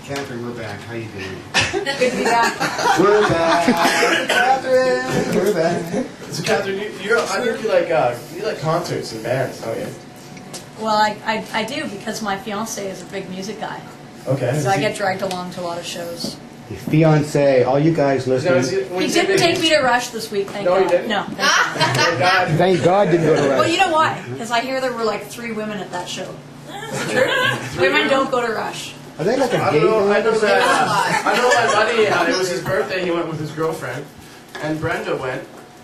Catherine, we're back. How you doing? Good to be back. We're back. Catherine, we're back. So Catherine, I think you like concerts and bands, don't you? Well, I do because my fiance is a big music guy. Okay. So I get dragged along to a lot of shows. Your fiance, all you guys listening. He didn't take me to Rush this week, thank God. No, he didn't? No, thank God. Thank God. Thank God didn't go to Well, Rush. you know why? Because I hear there were like 3 women at that show. Is it true? Women don't go to Rush. Are they like a I gay don't know. I band? know that. I know my buddy. It was his birthday. He went with his girlfriend, and Brenda went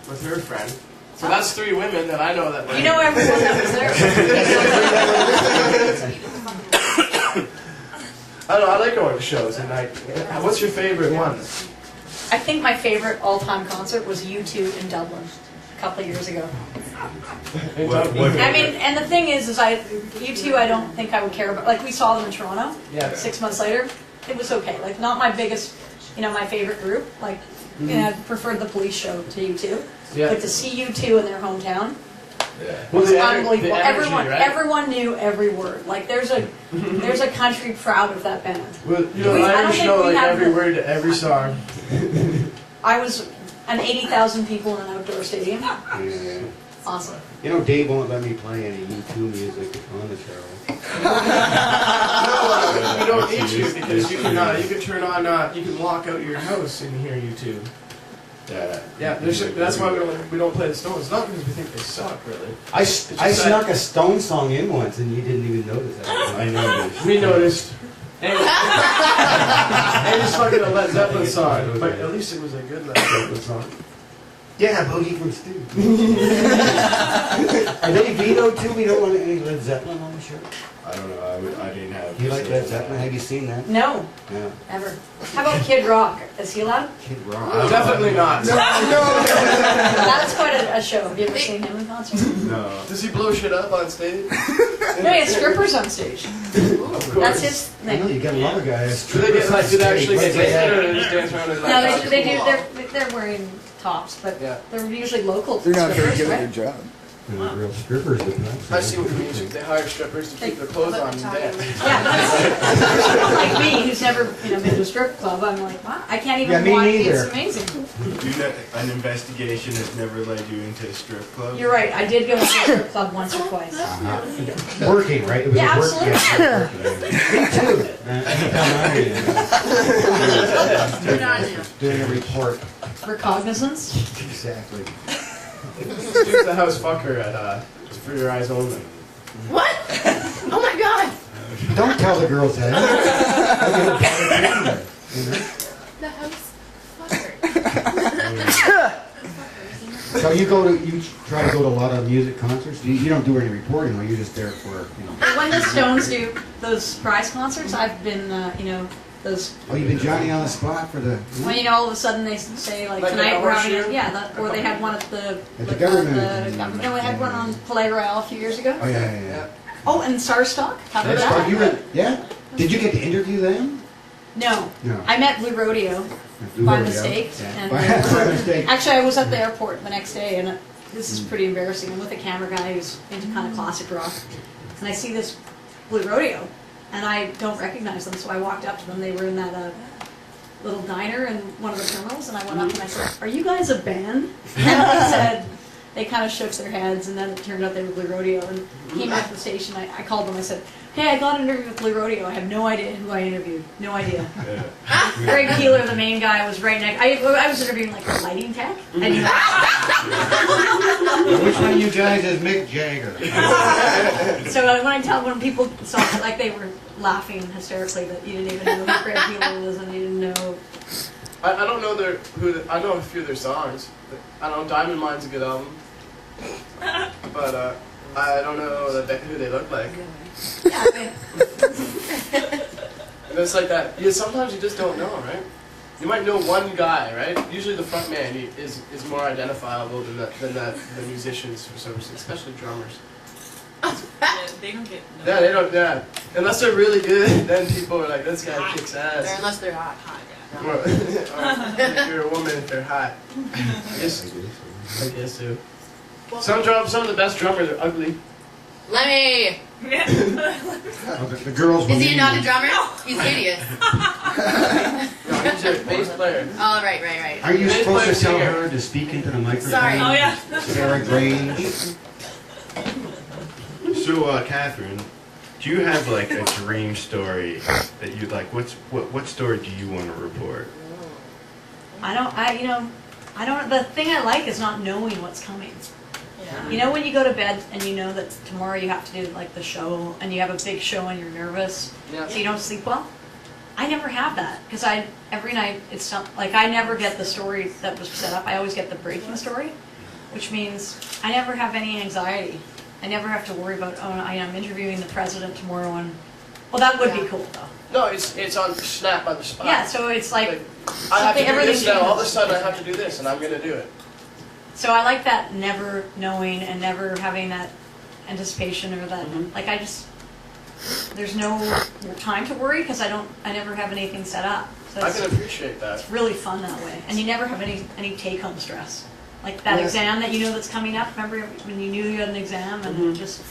with her friend. So that's 3 women that I know that went. You know everyone that was there. I don't know. I like going to shows, and what's your favorite one? I think my favorite all-time concert was U2 in Dublin a couple of years ago. I mean, and the thing is U2 I don't think I would care about. Like, we saw them in Toronto 6 months later. It was okay. Like, not my biggest, my favorite group. Like, I preferred the Police show to U2. Yeah. But to see U2 in their hometown Well, was unbelievable. the energy, Everyone knew every word. Like, there's a country proud of that band. Well, I don't Irish think know we like have every the- word to every song. I was an 80,000 people in an outdoor stadium. Yeah. Awesome. You know, Dave won't let me play any U2 music on the show. You don't need to because you can turn on, you can walk out your house and hear U2. Yeah, that's why we don't play the Stones. Not because we think they suck, really. I snuck a Stone song in once and you didn't even notice that. I noticed. We noticed. And it's fucking a Led Zeppelin song, but at least it was a good Led Zeppelin song. Yeah, Boogie from Stu. Are they vetoed too? We don't want any Led Zeppelin on the show? I don't know. I didn't have. You like Led Zeppelin? Have you seen that? No, Yeah. ever. How about Kid Rock? Is he allowed? Kid Rock. Definitely not. That's quite a show. Have you ever seen him in concert? No. Does he blow shit up on stage? No, he has strippers on stage. Of course. That's his I know, thing. you get a lot of guys. Do they get like? Do they actually get naked or they just dance around his No, they do. They're wearing tops, but they're usually local They're not very strippers, good at right? their job. They're real strippers. I see what you mean. They hire strippers to keep their clothes on and dance. Yeah, someone like me who's never been to a strip club, I'm like, wow, I can't even Yeah, me watch. neither. It's amazing. An investigation has never led you into a strip club? You're right. I did go to a strip club once or twice. Working, right? It was Yeah, a work. absolutely. Me too. Doing a report. Recognizance. Exactly. Stu's the house fucker at For Your Eyes Only. What? Oh my god! Don't tell the girls that. The house fucker. So you try to go to a lot of music concerts. You don't do any reporting, or you're just there for When the Stones do those surprise concerts, I've been, those. Oh, you've been Johnny on the spot for the. When all of a sudden they say like Like tonight a we're having horseshoe? or they had one at the government. No, we had one on Palais Royal a few years ago. Oh yeah. Oh, and Starstock. How about That's that? right. You were, yeah. Did you get to interview them? No. No. I met Blue Rodeo by mistake, and By mistake. actually I was at the airport the next day, and this is pretty embarrassing. I'm with a camera guy who's into kind of classic rock, and I see this Blue Rodeo, and I don't recognize them, so I walked up to them. They were in that little diner in one of the terminals, and I went up and I said, "Are you guys a band?" And they said, they kind of shook their heads, and then it turned out they were Blue Rodeo, and came back to the station. I called them. I said, "Hey, I got an interview with Blue Rodeo. I have no idea who I interviewed. No idea." Greg Peeler, the main guy, was right next. I was interviewing like a lighting tech. And Which one of you guys is Mick Jagger? so when people saw it, like they were laughing hysterically that you didn't even know who Greg Peeler was, and you didn't know. I don't know I know a few of their songs. I don't know. Diamond Mine's a good album, but I don't know who they look like. Yeah, And it's like that. Yeah, sometimes you just don't know, right? You might know one guy, right? Usually the front man is more identifiable than the musicians for some reason, especially drummers. Yeah, they don't get. Yeah, they don't. Yeah, unless they're really good, then people are like, "This guy kicks ass." Unless they're hot, yeah. Or if you're a woman, if they're hot. I guess so. Some of the best drummers are ugly. Lemmy! Oh, the girls. Is will he name not you. a drummer? He's hideous. No, he's a bass player. Oh, right. Are you Bass supposed to player tell singer. her to speak into the microphone? Sorry. Oh, yeah. Sarah Grange. So, Catherine, do you have like a dream story that you'd like? What story do you want to report? The thing I like is not knowing what's coming. Yeah. You know when you go to bed and you know that tomorrow you have to do like the show and you have a big show and you're nervous, Yeah. so you don't sleep well? I never have that because every night it's not, like I never get the story that was set up. I always get the breaking story, which means I never have any anxiety. I never have to worry about, I am interviewing the president tomorrow and, well, that would be cool though. No, it's on snap on the spot. Yeah, so it's like, I have to do everything this now. All of a changes. sudden, I have to do this, and I'm gonna do it. so I like that never knowing and never having that anticipation or that, Mhm. like there's no time to worry because I never have anything set up. So I it's, can appreciate that. it's really fun that way. And you never have any take-home stress. Like that Yeah. exam that you know that's coming up, remember when you knew you had an exam and Mhm. it just,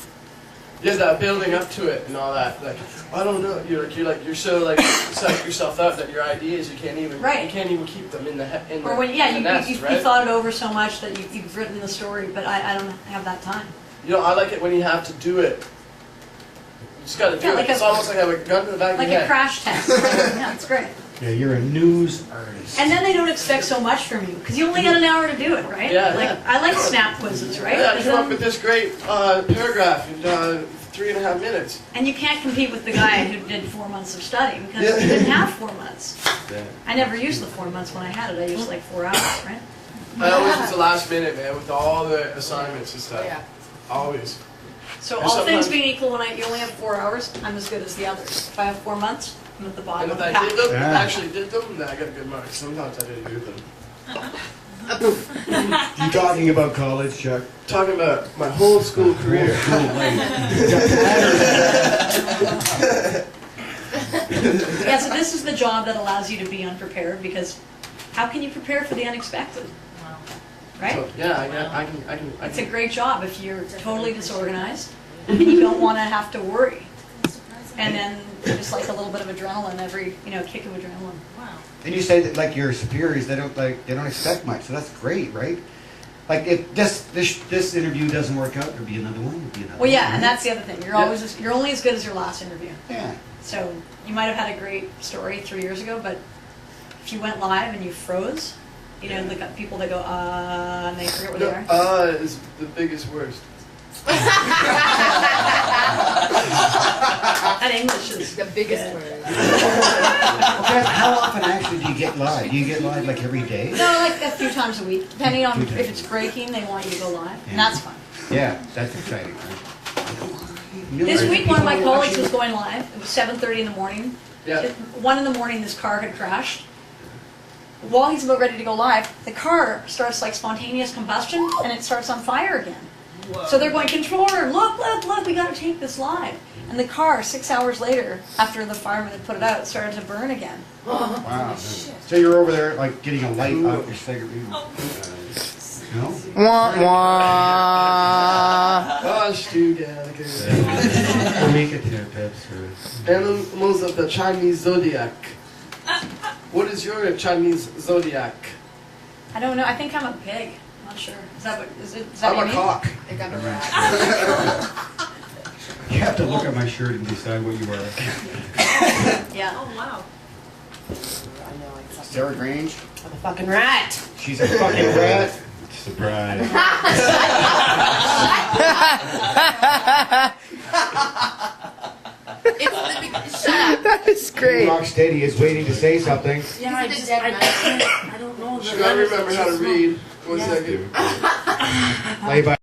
Yeah, that building up to it and all that. Like, I don't know. You're so like psych yourself up that your ideas you can't even keep them in the or when, in yeah, the you nest, right? you thought it over so much that you've written the story, but I don't have that time. You know, I like it when you have to do it. You just gotta do Yeah, it. like It's a- almost like I have a gun to the back Like of your a head. crash test. Yeah, it's great. Yeah, you're a news artist. And then they don't expect so much from you because you only got an hour to do it, right? Yeah, like yeah. I like snap quizzes, right? Yeah, I Because came up then- with this great paragraph in 3.5 minutes. and you can't compete with the guy who did 4 months of studying because Yeah. he didn't have 4 months. Yeah. I never used the 4 months when I had it. I used like 4 hours, right? I always was the last minute, man, with all the assignments and stuff. Yeah. Always. So And all things sometimes- being equal, when you only have 4 hours, I'm as good as the others. If I have 4 months, I'm at the bottom And of if the I pack. did them, Yeah. actually did them, then I got a good mark. Sometimes I didn't do them. You talking about college, Chuck? Talking about my whole school career. Yeah, so this is the job that allows you to be unprepared because how can you prepare for the unexpected, Wow. right? So, yeah, I can. It's a great job if you're totally disorganized and you don't want to have to worry. And then just like a little bit of adrenaline every, kick of adrenaline. Wow. And you say that like your superiors, they don't expect much, so that's great, right? Like if this interview doesn't work out, there'll be another one. There'll be another. Well, yeah, one, and right? that's the other thing. You're Yeah. you're only as good as your last interview. Yeah. So you might have had a great story 3 years ago, but if you went live and you froze, the people that go and they forget where they are. Is the biggest worst. That English is The biggest good. word. Okay, how often actually do you get live? Do you get live like every day? No, like a few times a week, depending on Few times if a it's week. breaking, they want you to go live, Yeah. and that's fun. Yeah, that's exciting. Right? This week, one of my colleagues was going live. It was 7:30 in the morning. Yeah. 1 in the morning, this car had crashed. While he's about ready to go live, the car starts like spontaneous combustion, and it starts on fire again. Whoa. So they're going, controller, look, we gotta take this live. And the car, 6 hours later, after the fireman had put it out, started to burn again. Wow. So you're over there like getting a light out your cigarette. No? Oh, Stu Gallagher. Make it to Pepsi. Animals of the Chinese zodiac. What is your Chinese zodiac? I don't know, I think I'm a pig. I'm not sure. Is that what I'm you a mean? cock. I think I'm a rat. You have to look at my shirt and decide what you are. Yeah. Oh, wow. Sarah Grange? I'm a fucking rat. She's a fucking rat. Surprise. Shut up. That's great. Rocksteady is waiting to say something. Yeah, I just, I don't know. I remember how to read. 1 second. Bye bye.